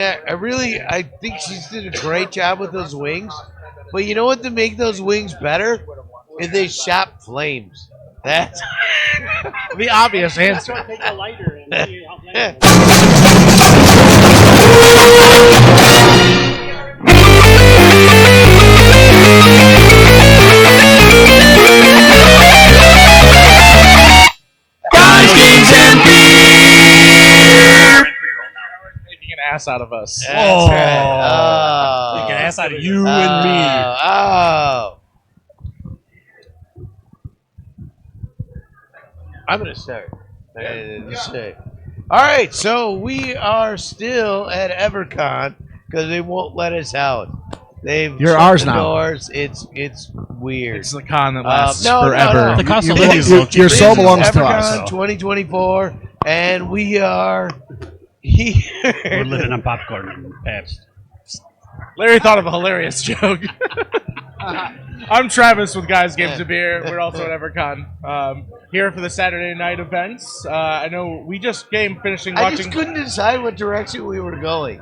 Yeah, I think she's did a great job with those wings. But you know what to make those wings better? If they shot flames. That's The obvious answer. Take a lighter and see how Guys, games, and beer. Making an ass out of us. That's right. Oh. Make an ass out of you and me. Oh. I'm going to start. All right, so we are still at Evercon because they won't let us out. They've You're shut ours the now. Doors. It's weird. It's the con that lasts No, forever. no. The cost of You- living is a little your cheaper. soul This is belongs to Evercon us. So. 2024, and we are We're here. living on popcorn and Pabst. Larry thought of a hilarious joke. I'm Travis with Guys Games of Beer. We're also at Evercon. Here for the Saturday night events. I know we just came finishing I watching. just couldn't decide what direction we were going.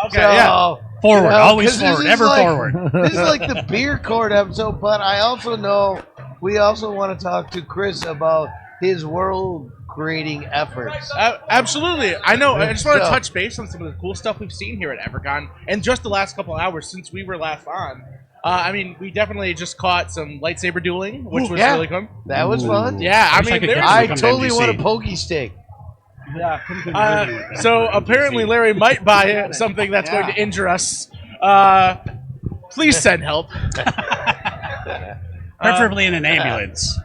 Okay, yeah. Forward, always 'cause this forward, is ever like- forward. This is like the beer court episode, but I also know we also want to talk to Chris about his world creating efforts. Absolutely. I know. I just want to So- touch base on some of the cool stuff we've seen here at Evercon and just the last couple hours since we were last on. I mean, we definitely just caught some lightsaber dueling, which was Yeah. really fun. That was fun. Yeah, I Wish I mean, could there's- get I Come to totally NBC. want a pokey stick. so apparently Larry might buy something that's going to injure us. Please send help. Preferably in an ambulance.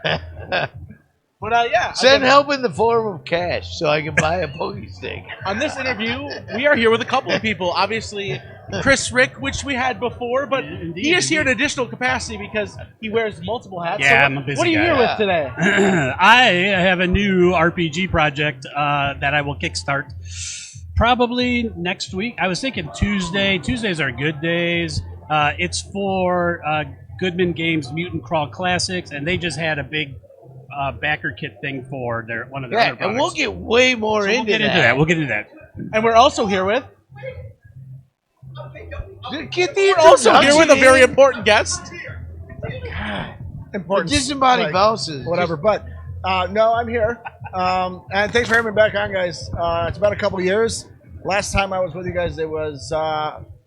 But yeah, Send again, help in the form of cash so I can buy a pokey stick. on this interview, we are here with a couple of people. Obviously, Chris Rick, which we had before, but he is here in additional capacity because he wears multiple hats. Yeah, So I'm a busy what are you guy. here with today? I have a new RPG project that I will kickstart probably next week. I was thinking Tuesday. Tuesdays are good days. It's for Goodman Games Mutant Crawl Classics, and they just had a big backer kit thing for one of their Yeah, other products. and we'll get way more So we'll into get into that. We'll get into that. And we're also here with Get the we're also here with a very introduction important guest. in. Important. Disembodied like, Bouses. whatever. But no, I'm here, and thanks for having me back on, guys. It's been a couple of years. Last time I was with you guys, it was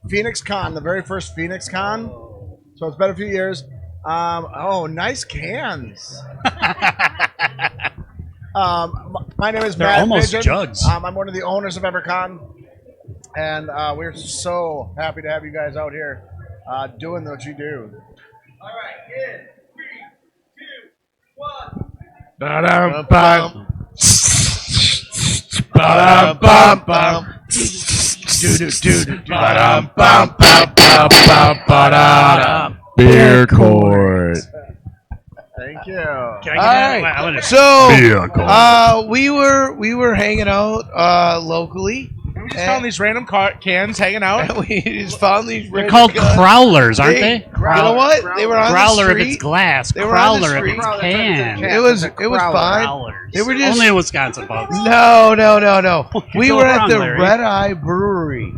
Phoenix Con, the very first Phoenix Con. So it's been a few years. Oh, nice cans. My name is They're Matt almost Pigeon. jugs. I'm one of the owners of Evercon, and we're so happy to have you guys out here doing what you do. Ba-dum, Bum, ba-dum, bum, bum. Beer court. Thank you. Can I get All that? right. I wanna- So, we were hanging out locally. We just found these random cans hanging out. And we just found these. They're called crowlers, aren't they? You know what? They were on the Growler if street. it's glass. They were on the Crowler if street. it's can. It was fine. Growlers. They were just Only in Wisconsin, folks. no. We Go were at wrong, the Larry. Red Eye Brewery.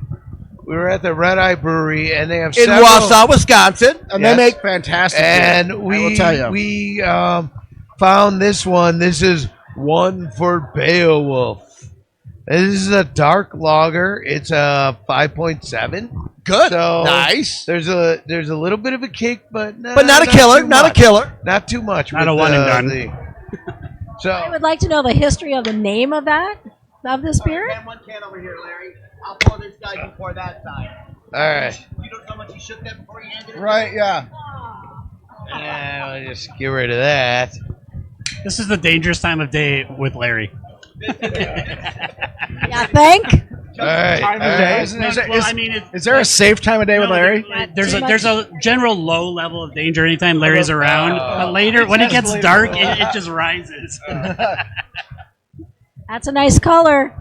We were at the Red Eye Brewery, and they have In several, Wausau, Wisconsin, and Yes. they make fantastic beer. And I we will tell you. we found this one. This is One for Beowulf. This is a dark lager. It's a 5.7. Good, So nice, there's a little bit of a kick, but but not a killer. too Not a much. killer. Not too much. Not with a one and done. I So would like to know the history of the name of this beer. One can over here, Larry. I'll pour this side before that side. all right, You know how much he shook that before he handed it? Right? Yeah. and I'll just get rid of that. This is the dangerous time of day with Larry. Yeah, think. All right, Time of all day. right. Well, I mean, Is there a safe time of day with Larry? There's a general low level of danger anytime Larry's around, but later when it gets dark, it just rises. That's a nice color.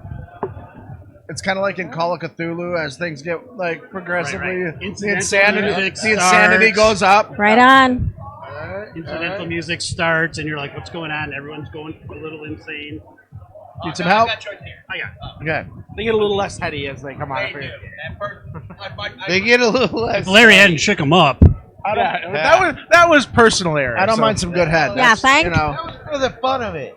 It's kind of like in Call of Cthulhu as things get like progressively Right. the Incidental music insanity starts. goes up. Right on. Incidental music starts, and you're like, "What's going on?" Everyone's going a little insane. Need some help? Okay. They get a little less heady as they come out of here. They get a little less. If Larry hadn't shook him up. Yeah, that was personal error. I don't so- mind some good head. Yeah, That's, thank- you know. That was for the fun of it.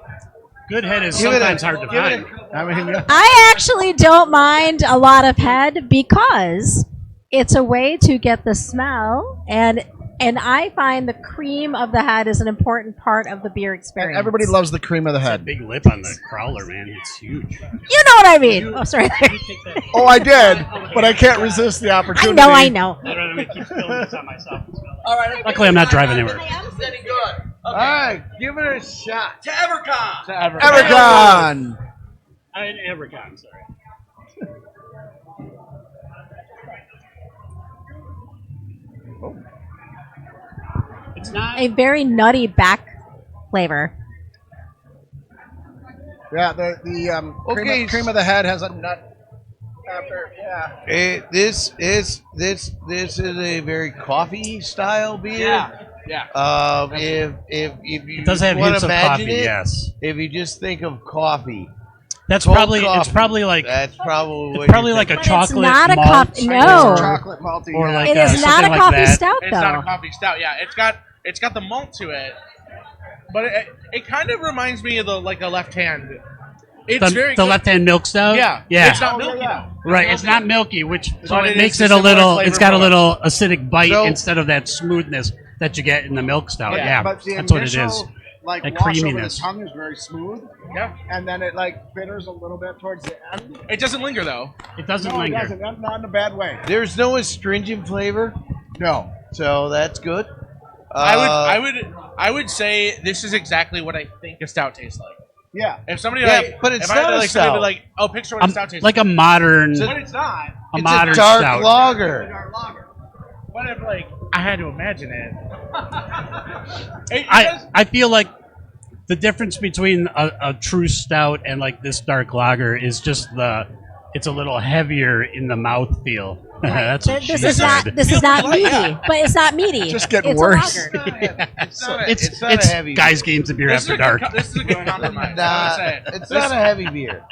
Good head is Give it a- sometimes hard to give it find. a- I mean, yeah. I actually don't mind a lot of head because it's a way to get the smell, and I find the cream of the head is an important part of the beer experience. Everybody loves the cream of the That head. big lip on the crawler, man. It's huge. You know what I mean? Oh, sorry. Oh, I did, but I can't resist the I opportunity. know, I know. I don't want to keep spilling this on myself. All right. Luckily, I'm not driving anywhere. Sitting good. All right, give it a shot. To Evercon. To Evercon. Evercon. Evercon, sorry. It's not. A very nutty back flavor. Yeah, the Okay. cream of the head has a nut. After, yeah. This is a very coffee style beer. Yeah. If you It does have want hints to of imagine coffee, it, yes. if you just think of coffee, That's cold probably. It's coffee, probably like. that's probably what It's probably you're like a But it's chocolate not a malt. coffee- no. or- Chocolate malty. or yeah. like It is not something a like coffee that. stout, It's not a though. coffee stout. Yeah, it's got the malt to it, but it kind of reminds me of the left hand. It's very The good. left-hand milk stout. Yeah, Yeah. It's not Oh, yeah, milky yeah. though. Right, it's not milky, which so But it it makes is it a a similar little. flavor It's got a profile. little acidic bite So- instead of that smoothness that you get in the milk stout. Yeah, But the that's what it initial, is. Like That wash over the creaminess. tongue is very smooth, Yeah, and then it like bitters a little bit towards the end. it doesn't linger though. It doesn't No, it linger. doesn't. Not in a bad way. There's no astringent flavor, No. so that's good. I would say this is exactly what I think a stout tastes like. Yeah. If somebody Yeah, like, but it's if I had not to, a like somebody stout. be like, oh, picture what a stout tastes Like a modern, but it's not. a It's modern a dark stout. lager. What if like I had to imagine it? It does- I feel like the difference between a true stout and like this dark lager is just it's a little heavier in the mouth feel. That's what This she is not. said. This is not meaty, Yeah. but it's not meaty. Just getting It's worse. A lager. It's not a heavy guys' games of beer this is after a dark. good, this is a good compromise. I Nah, wanna say it. it's not a heavy beer.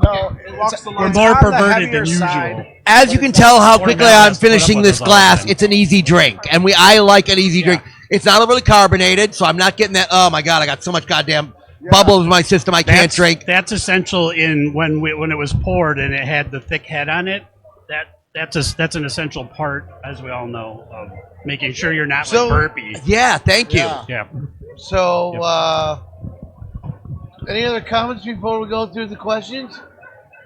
No. It walks the We're line. It's more on the perverted heavier than usual. side. As you can tell how Or quickly now I'm let's put up finishing with this us all glass, the time. it's an easy drink. And I like an easy drink. It's not overly carbonated, so I'm not getting that, oh my God, I got so much goddamn bubbles in my system I can't drink. That's essential in when it was poured and it had the thick head on it. That's an essential part, as we all know, of making sure you're not So- like burpy. Yeah, thank you. Yeah. Yeah. So, any other comments before we go through the questions?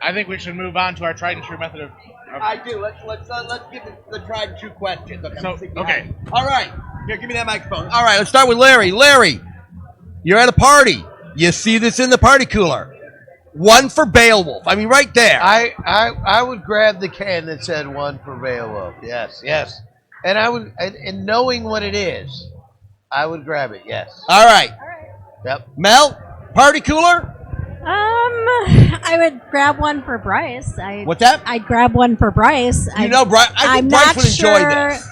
I think we should move on to our tried and true method of. I do. Let's give the tried and true questions. Okay. All right. Here, give me that microphone. All right, let's start with Larry. Larry, you're at a party. You see this in the party cooler. One for Beowulf. I mean, right there. I would grab the can that said one for Beowulf. Yes, yes. And I would, and knowing what it is, I would grab it. Yes. All right. Yep. Mel, party cooler? I would grab one for Bryce. What's that? I'd grab one for Bryce. You know, Bryce, I I'm think Bryce not would enjoy sure. this.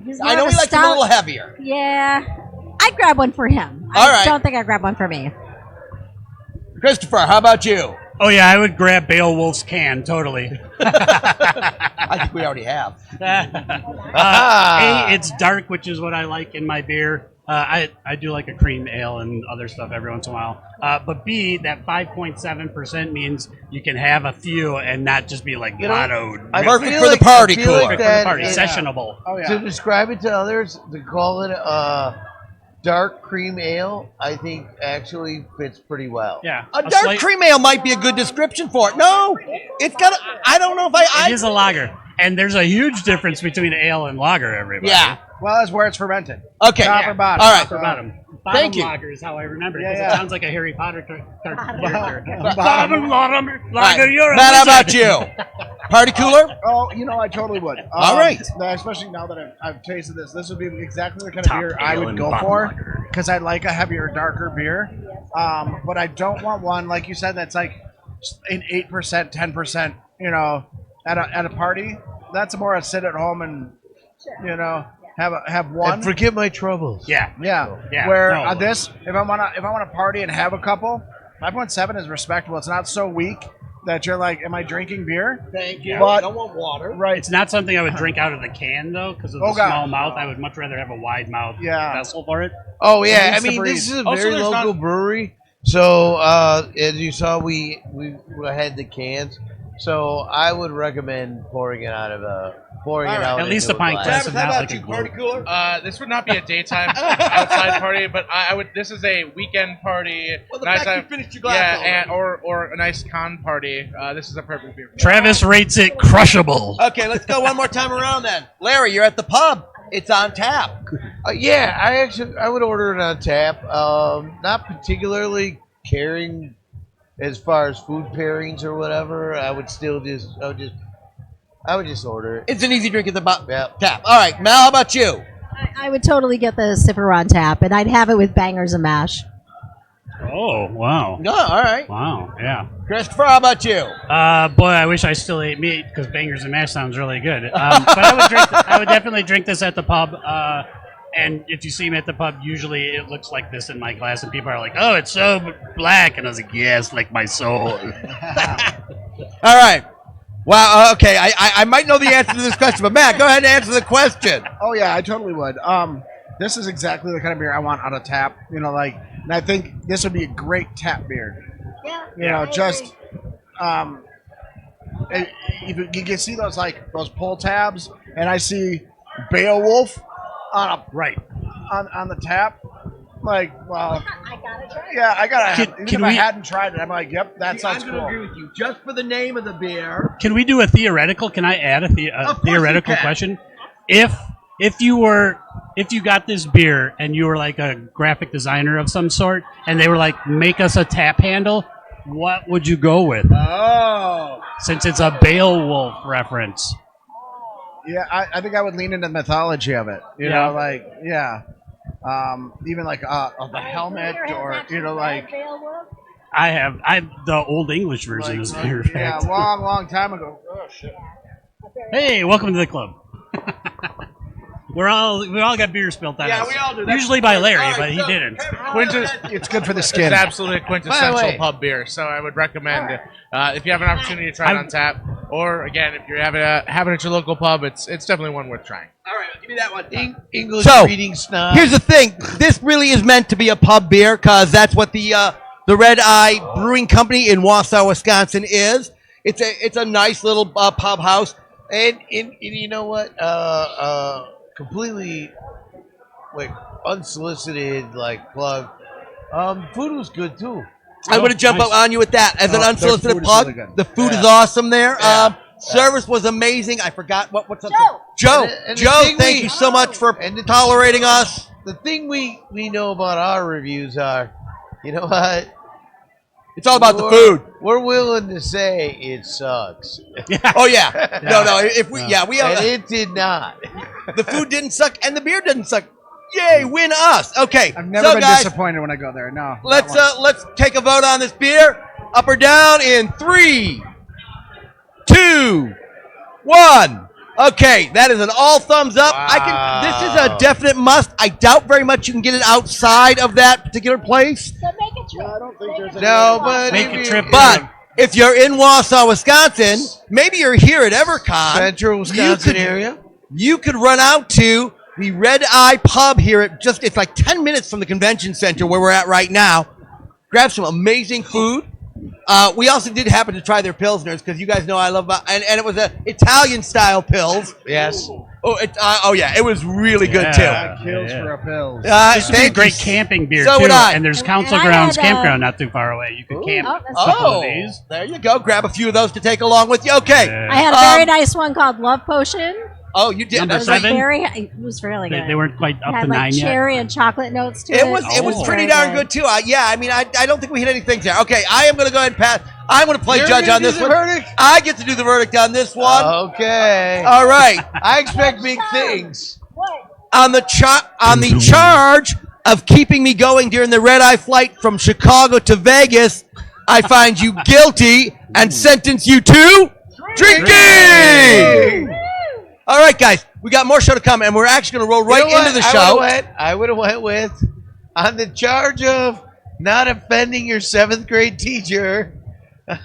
He's I more know of he likes it a stout- little heavier. Yeah, I'd grab one for him. All I right. don't think I'd grab one for me. Christopher, how about you? Oh yeah, I would grab Beowulf's can totally. I think we already have. It's dark, which is what I like in my beer. I do like a cream ale and other stuff every once in a while. But B, that 5.7% means you can have a few and not just be like You know, lottoed. I Perfect feel for the like- party I feel cooler. like that party, it- sessionable. Oh yeah. To describe it to others, to call it dark cream ale, I think actually fits pretty well. Yeah, A dark slight- cream ale might be a good description for it. No, it's got. I don't know if It is a lager, and there's a huge difference between ale and lager. Everybody. Yeah. Well, that's where it's fermented. Okay. Top or bottom. All right. For bottom. Thank you. Lager is how I remember it. Yeah, 'Cause yeah. It sounds like a Harry Potter character. Bottom. Lager, Right. you're a Matt, how wizard. about you? Party cooler? Oh, you know, I totally would. All right. Especially now that I've tasted this, this would be exactly the kind Top of beer I ale would and go bottom for lager. because I like a heavier, darker beer. But I don't want one like you said that's like an 8%, 10%. You know, at a party. That's more a sit at home and have one. And forget my troubles. Yeah. Yeah. Yeah, Where no. this, if I wanna party and have a couple, 5.7 is respectable. It's not so weak that you're like, am I drinking beer? Thank you. But- I don't want water. Right. It's not something I would drink out of the can though, because of the Oh, God. small mouth. I would much rather have a wide mouth Yeah. vessel for it. Oh yeah, I needs to mean breathe. this is a Also, very there's local not- brewery. So as you saw, we had the cans. So I would recommend pouring it out. At least into a pint glass. glass. Travis, is how not about like a you, glue. party cooler? This would not be a daytime outside party, but I would. This is a weekend party. Well, the nice fact you time- finished your glass yeah, already. or a nice con party. This is a perfect beer. Travis rates it crushable. Okay, let's go one more time around then. Larry, you're at the pub. It's on tap. Yeah, I would order it on tap. Not particularly caring as far as food pairings or whatever. I would just order it. It's an easy drink at the Yeah. tap. All right, Mel, how about you? I would totally get the sipper on tap, and I'd have it with bangers and mash. Oh wow, No, all right. wow, yeah. Christopher, how about you? Boy, I wish I still ate meat because bangers and mash sounds really good. But I would definitely drink this at the pub. And if you see me at the pub, usually it looks like this in my glass, and people are like, "Oh, it's so black," and I was like, "Yes, like my soul." All right. Wow. Okay. I might know the answer to this question, but Matt, go ahead and answer the question. Oh yeah, I totally would. This is exactly the kind of beer I want out of tap. You know, like, and I think this would be a great tap beer. Yeah. You know, just you can see those pull tabs, and I see Beowulf on the tap. Like, well, I gotta try. yeah, I gotta. Can- Even can if I we- hadn't tried it, I'm like, yep, that sounds I'm going to cool. agree with you. Just for the name of the beer. Can we do a theoretical? Can I add a Of course you theoretical can. question? If you got this beer and you were like a graphic designer of some sort, and they were like, make us a tap handle, what would you go with? Oh, Since it's a Beowulf reference. yeah, I think I would lean into the mythology of it. You Yeah. know, like, yeah, even like the helmet, or you know, like. I have the old English version, as a matter of Yeah, fact. long time ago. Oh shit. Hey, welcome to the club. we all got beer spilled on Yeah, us. we all do. That's Usually by Larry, All right, but he so, didn't. It's good for the It's skin. absolutely a quintessential By the way- pub beer, so I would recommend it. If you have an opportunity to try it on tap, or again, if you're having it at your local pub, it's definitely one worth trying. All right, give me that one. English So, reading snob. Here's the thing. This really is meant to be a pub beer because that's what the Red Eye Brewing Company in Wausau, Wisconsin is. It's a nice little pub house. And you know what? Completely like unsolicited plug. Food was good too. I'm going to jump nice. up on you with that. As an their unsolicited food is plug, really good. the food Yeah. is awesome there. Yeah. Service was amazing. I forgot what's up. Joe. Joe, And the Joe, thing thank we- you so much for And the- tolerating us. The thing we know about our reviews are, you know what? It's all about the We're- food. We're willing to say it sucks, Oh yeah, no. If we we and it did not. the food didn't suck and the beer didn't suck. Yay, win us. Okay, I've never so been guys, disappointed when I go there. No. let's take a vote on this beer. Up or down in 3, 2, 1. Okay, that is an all thumbs up. This is a Wow. definite must. I doubt very much you can get it outside of that particular place. So make a trip. I don't think there's any- No, but Make if a you- trip. But if you're in Wausau, Wisconsin, maybe you're here at Evercon. Central Wisconsin could- area. You could run out to the Red Eye Pub here at it's like 10 minutes from the convention center where we're at right now. Grab some amazing food. We also did happen to try their Pilsners because you guys know I love and it was a Italian style Pils. Yes. Oh yeah, it was really good Yeah. Kills for a pills. too. This would be a Thank great you. camping beer So too. would I. And there's Council And I Grounds had, campground not too far away. You could camp Oh, a that's couple Oh, of days. there you go. Grab a few of those to take along with you. Okay. Yeah. I had a very nice one called Love Potion. Oh, you did. Number That's It was, right. seven? it was really good. They weren't quite It up had to 9 yet. cherry and chocolate notes to it. It was Oh. pretty very darn good too. I mean, I don't think we hit any things there. Okay, I am going to go ahead and pass. I'm going to play You're judge gonna on do this the one. verdict? I get to do the verdict on this one. Okay. All right. I expect big things. On the charge of keeping me going during the red eye flight from Chicago to Vegas, I find you guilty and sentence you to drinking. All right, guys, we got more show to come, and we're actually going to roll right You know into the what? show. I would have went with on the charge of not offending your 7th grade teacher,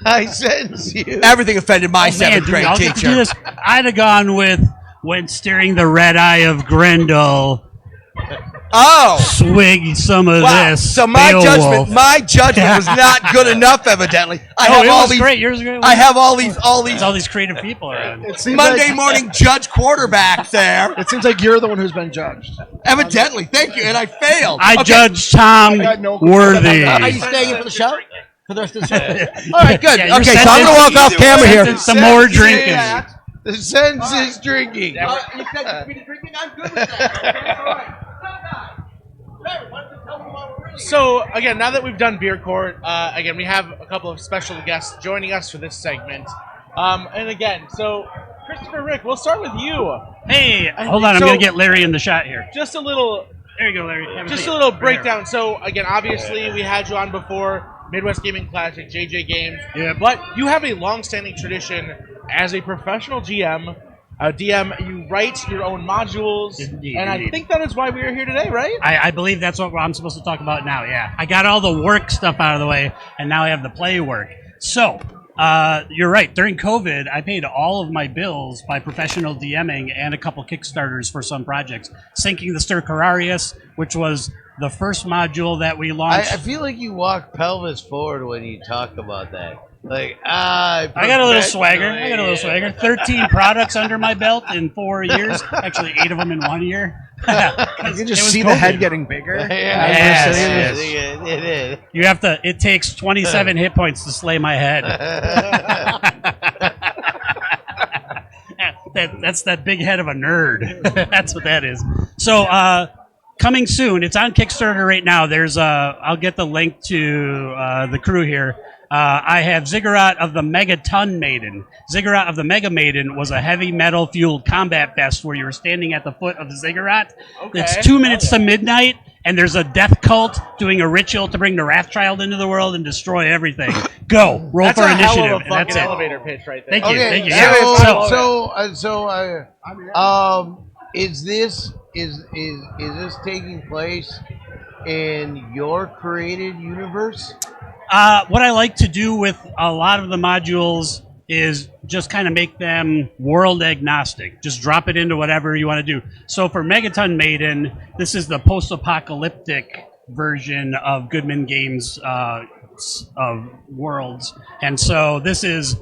I sentence you. Everything offended my Man, seventh do we grade all get to do teacher. this? I'd have gone with when steering the red eye of Grendel. Oh, Swig some of wow! this. So my Beowulf. judgment was not good enough. Evidently, I No, have it all was these. great. Yours was great. I have all There's these all these creative people around. It seems Monday like, morning judge quarterbacks there. it seems like you're the one who's been judged. Evidently, thank you, and I failed. I Okay. judge Tom I got no- Worthy. Are you staying in for the show? For the rest of the show? All right, good. Yeah, your Okay, so I'm gonna walk off camera here. Some more drinking. The sentence is drinking. You said you drinking. I'm good with that. Okay, all right. So again, now that we've done beer court, again we have a couple of special guests joining us for this segment. And again, so Christopher, Rick, we'll start with you. Hey, hold on. I'm So- going to get Larry in the shot here. Just a little, There you go, Larry. Have just seat. a little Right breakdown. So again, obviously we had you on before, Midwest Gaming Classic, JJ Games. Yeah. But you have a long-standing tradition as a professional GM. DM, you write your own modules, Indeed, and I indeed. think that is why we are here today, right? I believe that's what I'm supposed to talk about now. Yeah, I got all the work stuff out of the way, and now I have the play work. So, you're right. During COVID, I paid all of my bills by professional DMing and a couple Kickstarters for some projects. Sinking the Stercorarius, which was the first module that we I launched. feel like you walk pelvis forward when you talk about that. Like, I got a little swagger. 13 products under my belt in 4 years. Actually, 8 of them in 1 year. You can just see the head getting bigger. Yes. It is. You have to. It takes 27 hit points to slay my head. That's that big head of a nerd. That's what that is. So, coming soon. It's on Kickstarter right now. There's I'll get the link to the crew here. I have Ziggurat of the Megaton Maiden. Ziggurat of the Mega Maiden was a heavy metal fueled combat vest where you were standing at the foot of the Ziggurat. Okay. It's 2 minutes to midnight, and there's a death cult doing a ritual to bring the Wrathchild into the world and destroy everything. Go roll That's for a initiative, hell of a and that's fucking it. elevator pitch right there. Thank you. Okay, Thank you. Yeah. is this taking place in your created universe? What I like to do with a lot of the modules is just kind of make them world agnostic. Just drop it into whatever you want to do. So for Megaton Maiden, this is the post-apocalyptic version of Goodman Games of worlds. And so this is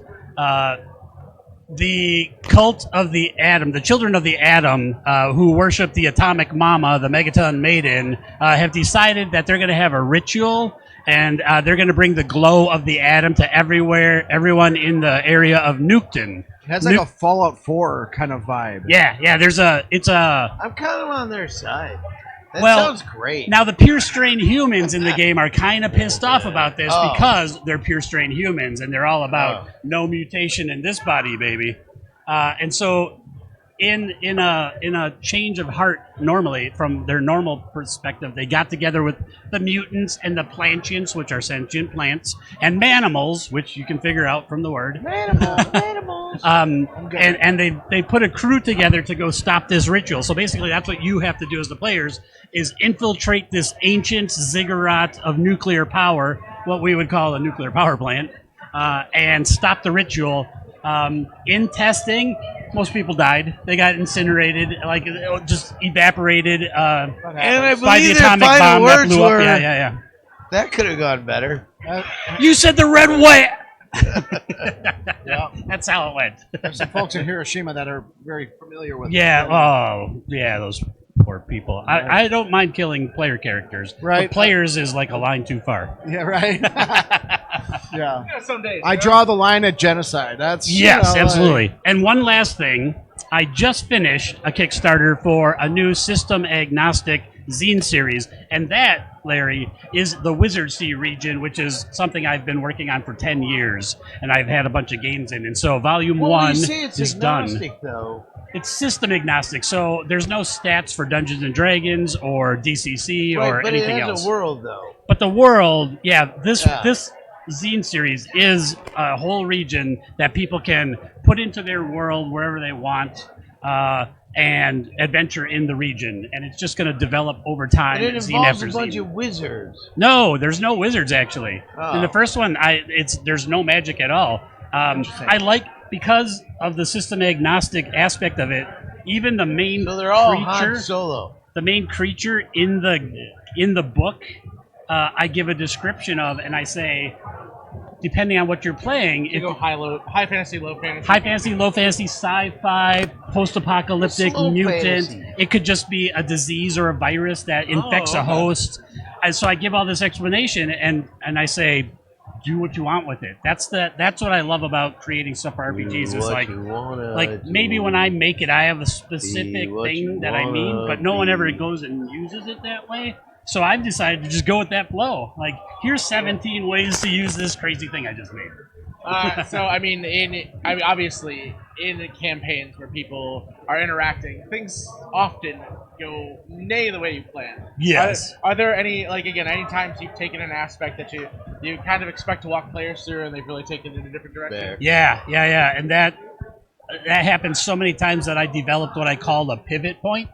the cult of the atom, the children of the atom, who worship the atomic mama, the Megaton Maiden, have decided that they're going to have a ritual, and they're going to bring the glow of the atom to everyone in the area of Nukton. It has like a Fallout 4 kind of vibe. Yeah. It's a I'm kind of on their side. That Well, sounds great. Now, the pure strain humans in the game are kind of pissed off about this Oh. because they're pure strain humans and they're all about no mutation in this body, baby. And so, in a change of heart, normally from their normal perspective, they got together with the mutants and the plantians, which are sentient plants, and manimals, which you can figure out from the word. Animals. And they put a crew together to go stop this ritual. So basically, that's what you have to do as the players: is infiltrate this ancient ziggurat of nuclear power, what we would call a nuclear power plant, and stop the ritual. In testing, most people died. They got incinerated, like just evaporated And I by the believe their atomic final bomb that words blew were, up. Yeah. that could have gone better. You said the red way. That's how it went. There's some folks in Hiroshima that are very familiar with Yeah. it. Oh, yeah. Those poor people. I don't mind killing player characters. Right. But players is like a line too far. Yeah, right. Yeah. Some days. I draw the line at genocide. That's Yes, you know, absolutely. And one last thing. I just finished a Kickstarter for a new system agnostic zine series, and that, Larry, is the Wizard Sea region, which is something I've been working on for 10 years, and I've had a bunch of games in. And so Volume Well, 1 you say it's is done. agnostic, though. It's system agnostic, so there's no stats for Dungeons and Dragons or DCC Right, or but anything it has else. a world, though. But the world, this Yeah. this zine series is a whole region that people can put into their world wherever they want. and adventure in the region, and it's just going to develop over time. And it scene involves after a bunch scene. of wizards. No, there's no wizards actually. Oh. In the first one, there's no magic at all. I like because of the system agnostic aspect of it. Even the main So they're all creature, Han Solo. the main creature in the book, I give a description of, and I say, depending on what you're playing, You go high fantasy, low fantasy. high fantasy, low fantasy, sci-fi, post-apocalyptic, Slow mutant. fantasy. It could just be a disease or a virus that infects a host. And so I give all this explanation, and I say, do what you want with it. That's what I love about creating stuff for RPGs. Is like maybe when I make it, I have a specific thing that I mean, but no one ever goes and uses it that way. So I've decided to just go with that flow. Like, here's 17 ways to use this crazy thing I just made. So I mean, obviously in campaigns where people are interacting, things often go nay the way you plan. Yes. Are there any any times you've taken an aspect that you kind of expect to walk players through and they've really taken it in a different direction? Yeah, and that happens so many times that I developed what I call a pivot point.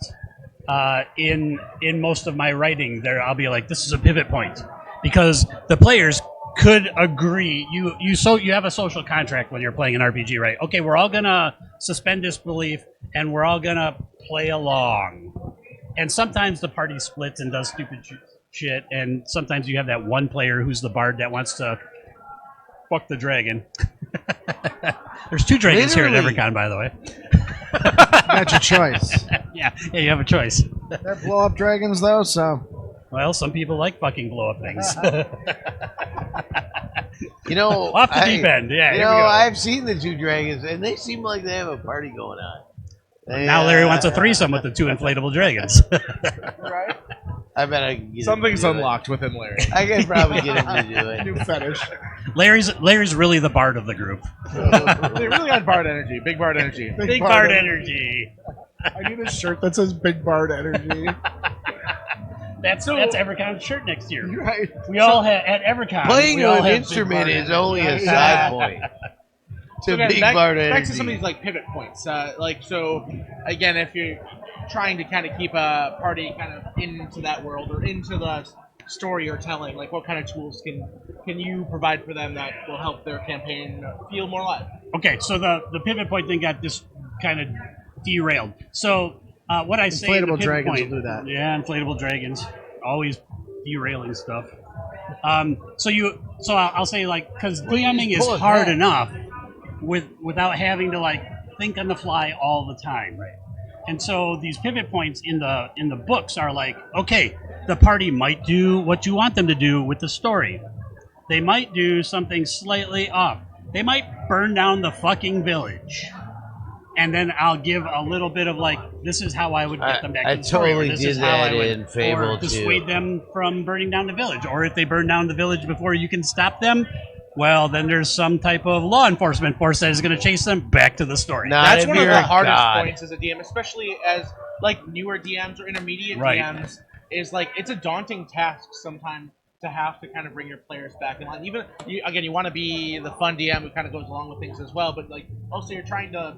In most of my writing, there I'll be like, this is a pivot point, because the players could agree. You have a social contract when you're playing an RPG, right? Okay, we're all gonna suspend disbelief and we're all gonna play along. And sometimes the party splits and does stupid shit, and sometimes you have that one player who's the bard that wants to fuck the dragon. There's 2 dragons here at Evercon, by the way. That's your choice. Yeah, you have a choice. They're blow up dragons though, so Well, some people like fucking blow up things. You know, Off the deep end. Yeah, You here know, we go. I've seen the 2 dragons, and they seem like they have a party going on. Now Larry wants a threesome with the 2 inflatable dragons. Right. I bet I can get Something's him to do unlocked within Larry. it. I can probably get him to do it. new fetish. Larry's really the bard of the group. They really got bard energy, big bard energy. Big bard energy. I need a shirt that says Big Bard Energy. That's Evercon's shirt next year. Right. We all have at Evercon. Playing we all an have instrument big bard is only a energy. side point to again, Big back, Bard back to some of energy. these like pivot points. So again, if you're trying to kind of keep a party kind of into that world or into the story you're telling, like what kind of tools can you provide for them that will help their campaign feel more alive? Okay, so the pivot point thing got just kind of derailed. So what I say, in the Inflatable pivot dragons point, will do that. Yeah, inflatable dragons, always derailing stuff. So I'll say, like, because DMing is pull it hard back. enough without having to like think on the fly all the time, right? And so these pivot points in the books are like, okay, the party might do what you want them to do with the story. They might do something slightly off. They might burn down the fucking village. And then I'll give a little bit of like, this is how I would get them back I to the story. totally Or this did is how I that would, in Fable or dissuade 2. them from burning down the village. Or if they burn down the village before you can stop them, well, then there's some type of law enforcement force that is going to chase them back to the story. Not That's if one of you're the a hardest god. points as a DM, especially as like newer DMs or intermediate Right. DMs. Is like it's a daunting task sometimes to have to kind of bring your players back in line. Even you want to be the fun DM who kind of goes along with things as well, but like also you're trying to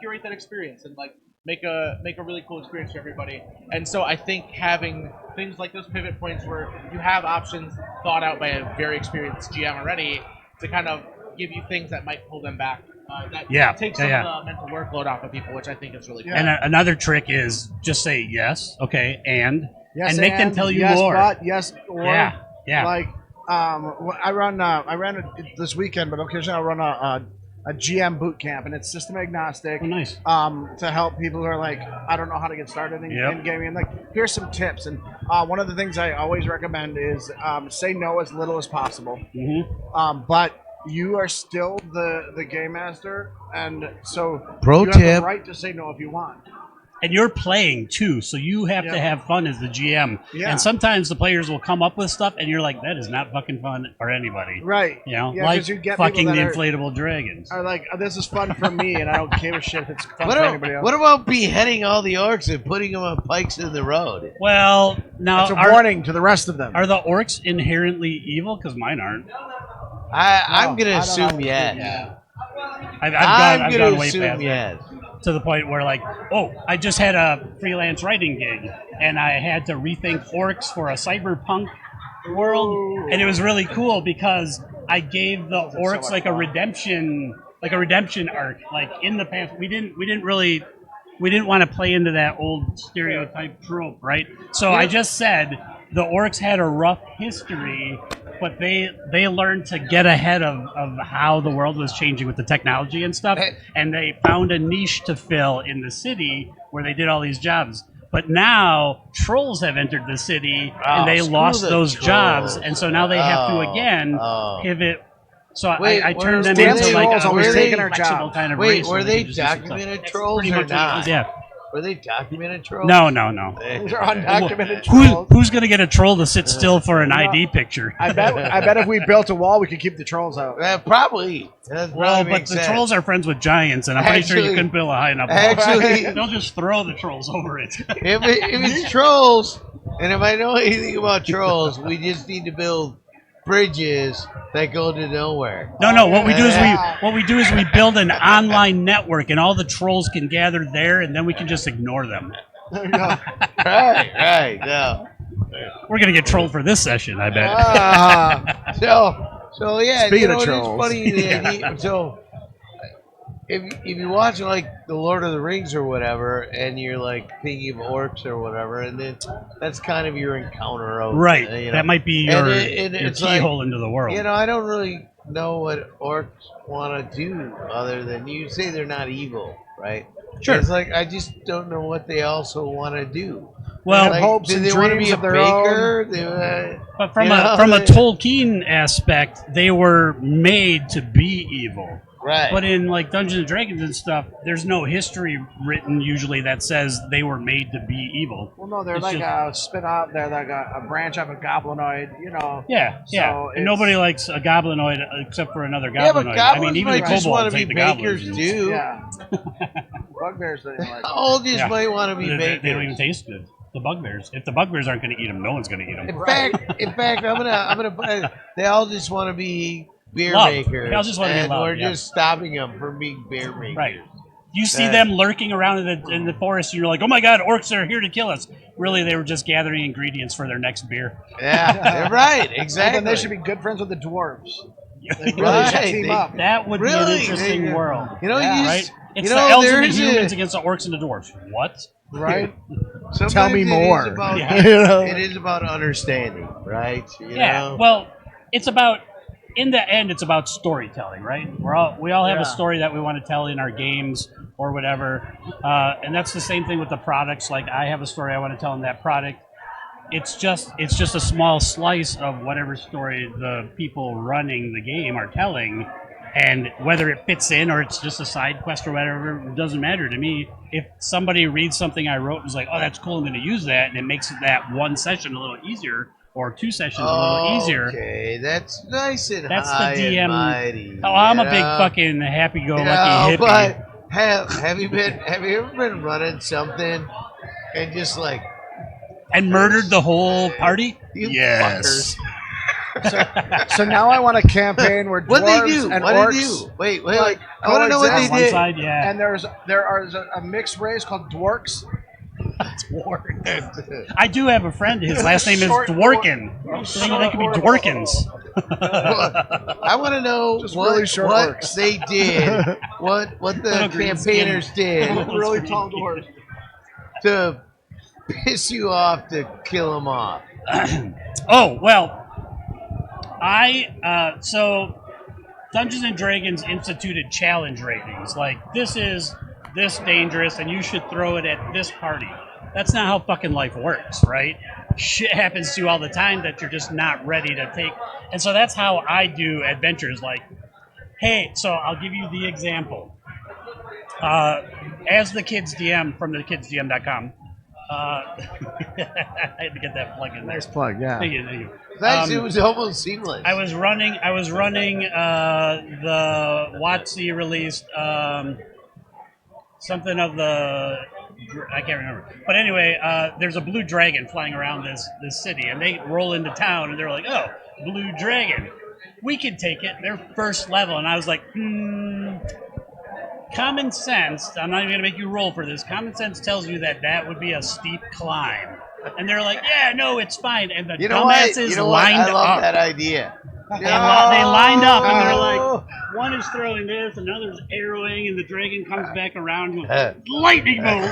curate that experience and like make a really cool experience for everybody. And so I think having things like those pivot points where you have options thought out by a very experienced GM already to kind of give you things that might pull them back. That takes some of the mental workload off of people, which I think is really cool. And another trick is just say yes, okay, and make them tell you yes, more. But, yes, or Yeah. like I ran it this weekend, but occasionally I run a GM boot camp, and it's system agnostic. Oh, nice. To help people who are like, I don't know how to get started in gaming. And like, here's some tips. And one of the things I always recommend is say no as little as possible. Mm-hmm. But you are still the game master, and so Pro you have tip. the right to say no if you want. And you're playing too, so you have to have fun as the GM. Yeah. And sometimes the players will come up with stuff, and you're like, that is not fucking fun for anybody. Right. You know, Yeah, like 'cause you get fucking people the that inflatable dragons. are like, oh, this is fun for me, and I don't give a shit if it's fun for anybody else. What about beheading all the orcs and putting them on pikes in the road? Well, now It's a warning to the rest of them. are the orcs inherently evil? Because mine aren't. I'm No, going I to don't know. assume yes. Yeah. I'm I've going gone to way assume past yes. to the point where like, oh, I just had a freelance writing gig and I had to rethink orcs for a cyberpunk world, and it was really cool because I gave the orcs like a redemption arc. Like in the past, we didn't want to play into that old stereotype trope, right? So I just said the orcs had a rough history, but they learned to get ahead of how the world was changing with the technology and stuff, and they found a niche to fill in the city where they did all these jobs. But now trolls have entered the city and they lost those jobs, and so now they have to again pivot. So I turned them Damn into like trolls a always really taking our flexible jobs. kind of Wait, race. were where they can just do some documented stuff. trolls Pretty or much what it was, not? yeah. Were they documented trolls? No. These are undocumented Who, trolls. who's going to get a troll to sit still for an ID picture? I bet if we built a wall, we could keep the trolls out. Probably. That Well, probably but makes the sense. trolls are friends with giants, and I'm pretty sure you Actually- couldn't build a high enough wall. Actually, They'll just throw the trolls over it. if it's trolls, and if I know anything about trolls, we just need to build bridges that go to nowhere. No. What we do is we build an online network, and all the trolls can gather there, and then we can just ignore them. Right. No. We're gonna get trolled for this session, I bet. So yeah. Speaking you know, of it is trolls. funny. The idea, so if you're watching like the Lord of the Rings or whatever, and you're like thinking of orcs or whatever, and then that's kind of your encounter of Right. you know. That might be And your, it's like, keyhole into the world. You know, I don't really know what orcs want to do other than you say they're not evil, right? Sure. It's like I just don't know what they also want to do. Well, Like, hopes do and they want to dreams be a of their baker? but from you know, a they- Tolkien aspect, they were made to be evil. right. But in like Dungeons and Dragons and stuff, there's no history written usually that says they were made to be evil. Well, no, they're It's like just- a spin out. They're like a branch of a goblinoid. You know. Yeah. So And nobody likes a goblinoid except for another yeah, but goblinoid. goblins I mean, even the might just want kobolds to be hate the goblins. bakers too. Yeah. Bugbears don't even like. All just Yeah. might want to be They bakers. don't even taste good. The bugbears. If the bugbears aren't going to eat them, no one's going to eat them. In fact, I'm gonna. They all just want to be beer Love. makers. They all just wanna be and loved, we're yeah. just stopping them from being beer makers. Right. You see Right. them lurking around in the forest, and you're like, "Oh my God, orcs are here to kill us!" Really, they were just gathering ingredients for their next beer. Yeah, they're right. Well, Exactly. then they should be good friends with the dwarves. They really Right, should team they- up. That would be Really? an interesting They- world, You know, Yeah. you right? just, It's you the know, elves and the there's humans a, against the orcs and the dwarves. What? Right? sometimes Tell me it is more. about- Yeah. You know? It is about understanding, right? You Yeah. know? Well, it's about. In the end, it's about storytelling, right? We all have Yeah. a story that we want to tell in our games or whatever, and that's the same thing with the products. Like I have a story I want to tell in that product. It's just a small slice of whatever story the people running the game are telling, and whether it fits in or it's just a side quest or whatever, it doesn't matter to me. If somebody reads something I wrote and is like, "Oh, that's cool, I'm going to use that," and it makes that one session a little easier or two sessions a little easier. Okay, that's nice and That's the high DM. and mighty. Oh, I'm a you big know? fucking happy-go-lucky You know, hippie. but have you ever been running something and just like And murdered the whole party? you Yes. fuckers? So now I want a campaign where What they dwarves do? and What orcs. they do? Wait, like, I want to know what they coexist. On one did. side, yeah. And there is a mixed race called dwarks. I do have a friend. His last name is Short Dworkin. They could be Dworkins. I want to know Just what, really short what orcs. they did, what the Little green campaigners did Really tall dwarves. to piss you off to kill them off. Oh, well, so Dungeons and Dragons instituted challenge ratings. Like, this is this dangerous and you should throw it at this party. That's not how fucking life works, right? Shit happens to you all the time that you're just not ready to take. And so that's how I do adventures. Like, hey, so I'll give you the example. As the kids DM from thekidsdm.com, I had to get that plug in there. Nice plug, yeah. Thank you. Thanks, it was almost seamless. I was running the WotC released something of the I can't remember. But anyway, there's a blue dragon flying around this city, and they roll into town, and they're like, "Oh, blue dragon, we can take it." They're first level, and I was like, common sense, I'm not even going to make you roll for this, common sense tells you that would be a steep climb. And they're like, yeah, no, it's fine. And the You know what? dumbasses You know what? lined I love up. that idea. They lined up and they're Oh. like, one is throwing this, another's arrowing, and the dragon comes back around and goes, lightning bolt.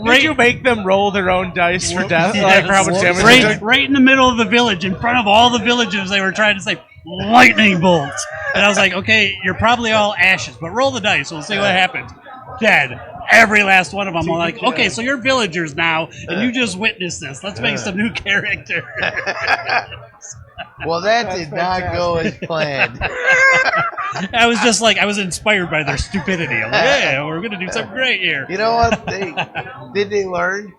Did you make them roll their own dice for death? Yeah, Like for how much damage they took? right in the middle of the village, in front of all the villages, they were trying to say, lightning bolt. And I was like, okay, you're probably all ashes, but roll the dice. We'll see what happens. Dead. Every last one of them. I'm like, okay, so you're villagers now, and you just witnessed this. Let's make some new characters. Well, that did not go as planned. I was just like, I was inspired by their stupidity. I'm like, yeah, we're going to do something great here. You know what? Did they learn?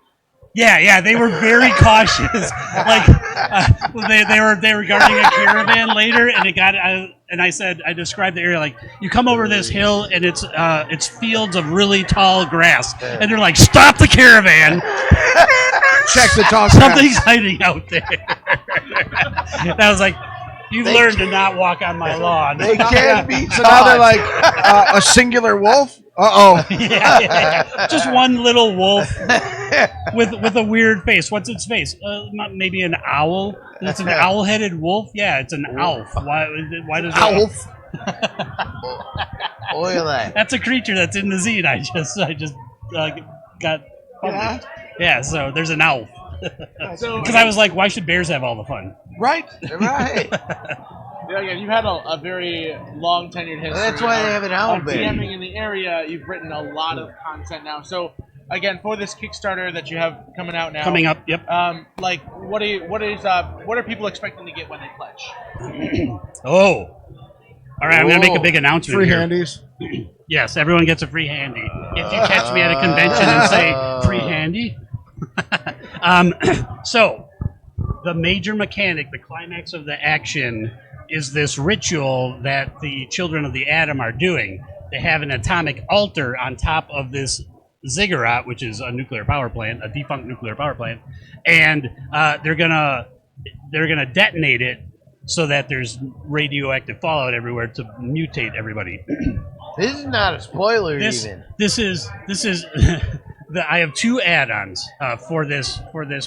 Yeah, they were very cautious. Like they were guarding a caravan later, and it got. And I described the area like you come over this hill, and it's fields of really tall grass, and they're like, stop the caravan. Check the tall Something's hiding out there. And I was like, you've learned to not walk on my lawn. They can be So now they're like a singular wolf. yeah. Just one little wolf with a weird face. What's its face? Maybe an owl. It's an owl-headed wolf. Yeah, it's an owl. Why does Owl. Oil that. That's a creature that's in the zine. I just got published. Yeah, so there's an owl. Because I was like, why should bears have all the fun? Right? Right. Yeah, you've had a very long tenured history. That's why they have an owl of bear. DMing in the area. You've written a lot of content now. So again, for this Kickstarter that you have coming out now, Coming up, yep. like what are people expecting to get when they pledge? Oh. All right, I'm going to make a big announcement Free here. handies. Yes, everyone gets a free handy. If you catch me at a convention and say, free handy. So, the major mechanic, the climax of the action, is this ritual that the children of the atom are doing. They have an atomic altar on top of this ziggurat, which is a nuclear power plant, a defunct nuclear power plant, and they're gonna detonate it so that there's radioactive fallout everywhere to mutate everybody. This is not a spoiler This even. is I have two add-ons for this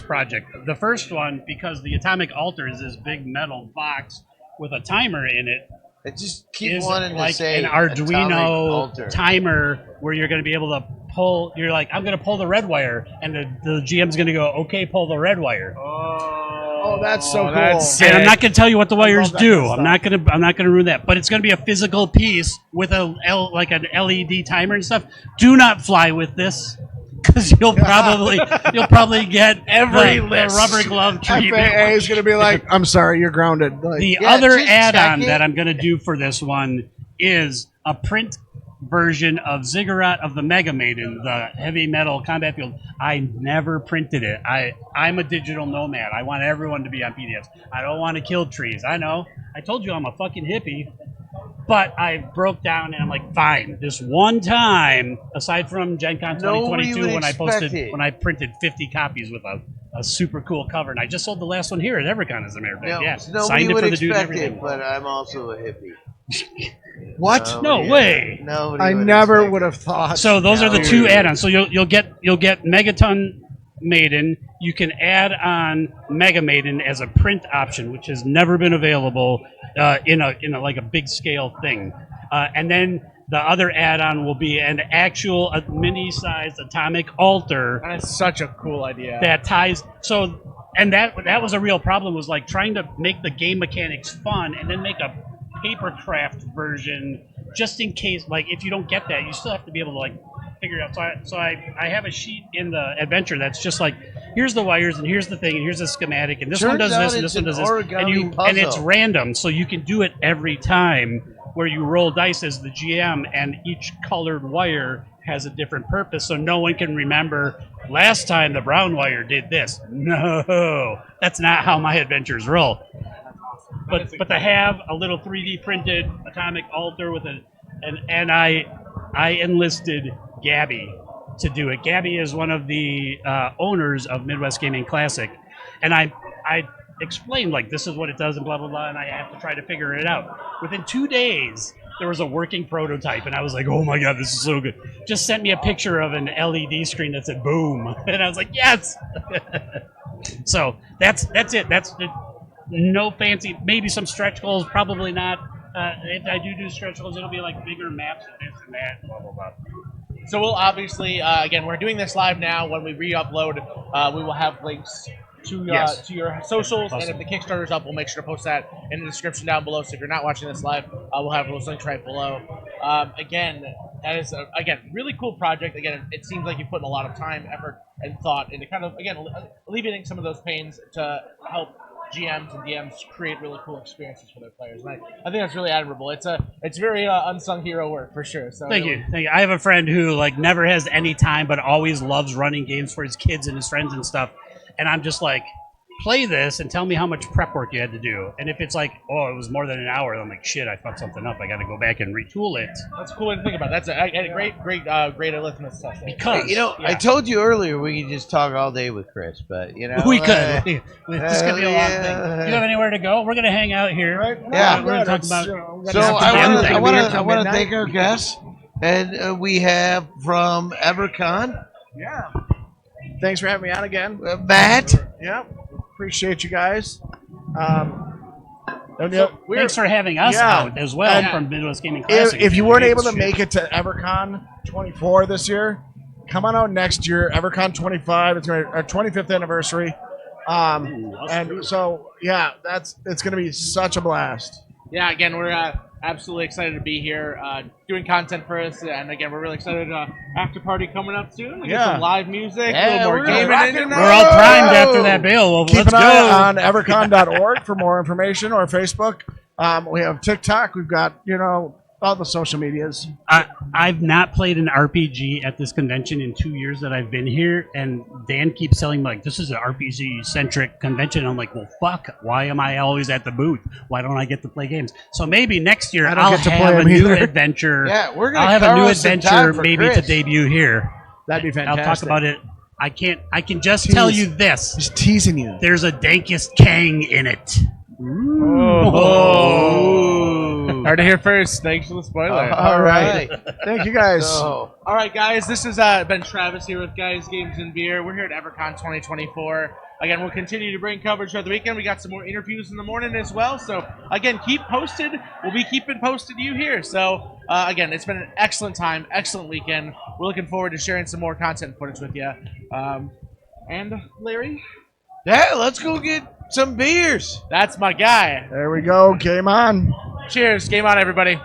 project. The first one, because the atomic altar is this big metal box with a timer in it, I just keep is wanting like to say an atomic Arduino altar. timer where you're going to be able to pull. You're like, I'm going to pull the red wire, and the GM's going to go, okay, pull the red wire. Oh, that's so cool. that's And I'm not going to tell you what the wires that do. kind of I'm not going to ruin that. But it's going to be a physical piece with like an LED timer and stuff. Do not fly with this, because you'll probably get Every the list. rubber glove treatment. FAA is going to be like, I'm sorry, you're grounded. Like, The Yeah, other just add-on check it. that I'm going to do for this one is a print version of Ziggurat of the Mega Maiden, the heavy metal combat field. I never printed it. I'm a digital nomad. I want everyone to be on PDFs. I don't want to kill trees. I know. I told you I'm a fucking hippie. But I broke down and I'm like, fine. This one time, aside from Gen Con Nobody 2022 would expect it. when I printed 50 copies with a super cool cover, and I just sold the last one here at Evercon, as a matter of fact. No, Yeah, nobody signed it would for the dude and expect everything. it, but I'm also a hippie. what? No way. Nobody I would never expect would it. have thought. So those are the two Dude. add-ons. So you'll get Megaton Maiden. You can add on Mega Maiden as a print option, which has never been available in a like a big scale thing. And then the other add-on will be an actual mini-sized atomic altar That's such a cool idea. that ties. So, and that was a real problem, was like trying to make the game mechanics fun and then make a papercraft version just in case, like if you don't get that, you still have to be able to like figure it out. So I have a sheet in the adventure that's just like, here's the wires and here's the thing and here's the schematic and this one Turns does this out and this it's one does an this origami and it's puzzle. random, so you can do it every time where you roll dice as the GM and each colored wire has a different purpose, so no one can remember last time the brown wire did this. No, that's not how my adventures roll. But to have a little 3D printed atomic altar with and I enlisted Gabby to do it. Gabby is one of the owners of Midwest Gaming Classic, and I explained like this is what it does and blah blah blah, and I have to try to figure it out. Within 2 days, there was a working prototype, and I was like, "Oh my god, this is so good!" Just sent me a picture of an LED screen that said "Boom," and I was like, "Yes!" So that's it. That's the, no fancy. Maybe some stretch goals. Probably not. If I do stretch goals, it'll be like bigger maps and this and that. Blah blah blah. So we'll obviously, again, we're doing this live now. When we re-upload, we will have links to Yes. to your socials, Awesome. and if the Kickstarter's up, we'll make sure to post that in the description down below. So if you're not watching this live, we'll have those links right below. Again, that is really cool project. Again, it seems like you put in a lot of time, effort, and thought into kind of alleviating some of those pains to help GMs and DMs create really cool experiences for their players. And I think that's really admirable. It's very unsung hero work for sure. So Thank you. I have a friend who like never has any time, but always loves running games for his kids and his friends and stuff. And I'm just like, play this and tell me how much prep work you had to do. And if it's like, oh, it was more than an hour, I'm like, shit, I fucked something up. I got to go back and retool it. That's a cool way to think about it. That's a great litmus test. Because I told you earlier we could just talk all day with Chris, but we could. This could be a long yeah. thing. Do you have anywhere to go? We're gonna hang out here. Right? Yeah. We're gonna talk about. So I want to thank our guests, and we have from Evercon, Yeah. Thanks for having me on again. Matt. Yeah. Appreciate you guys. Thanks for having us Yeah. out as well And from Midwest Gaming Classic. If you weren't able to make it to Evercon 24 this year, come on out next year. Evercon 25. It's our 25th anniversary. And so yeah, it's going to be such a blast. Yeah, again, we're absolutely excited to be here doing content for us, and again, we're really excited. After party coming up soon. We get some live music, Yeah, a little more we're gaming rocking in and it. We're all primed after that bail. Well, Keep let's an eye go. on evercon.org for more information, or Facebook. We have TikTok. We've got all the social medias. I've not played an RPG at this convention in 2 years that I've been here, and Dan keeps telling me, like, this is an RPG-centric convention. I'm like, well, fuck, why am I always at the booth? Why don't I get to play games? So maybe next year I don't I'll get to play have a them new either. adventure. Yeah, we're gonna I'll have a carve new out some adventure time for maybe to Chris. debut here. That'd be I'll fantastic. talk about it. I can just tell you this. Just teasing you. There's a dankest Kang in it. Heard it here first. Thanks for the spoiler. All right. Thank you guys. So, All right, guys, this has been Travis here with Guys, Games, and Beer. We're here at Evercon 2024. Again, we'll continue to bring coverage throughout the weekend. We got some more interviews in the morning as well. So, again, keep posted. We'll be keeping posted to you here. So, again, it's been an excellent time, excellent weekend. We're looking forward to sharing some more content footage with you. And, Larry, yeah, let's go get some beers. that's my guy. There we go. Game on. Cheers. Game on, everybody.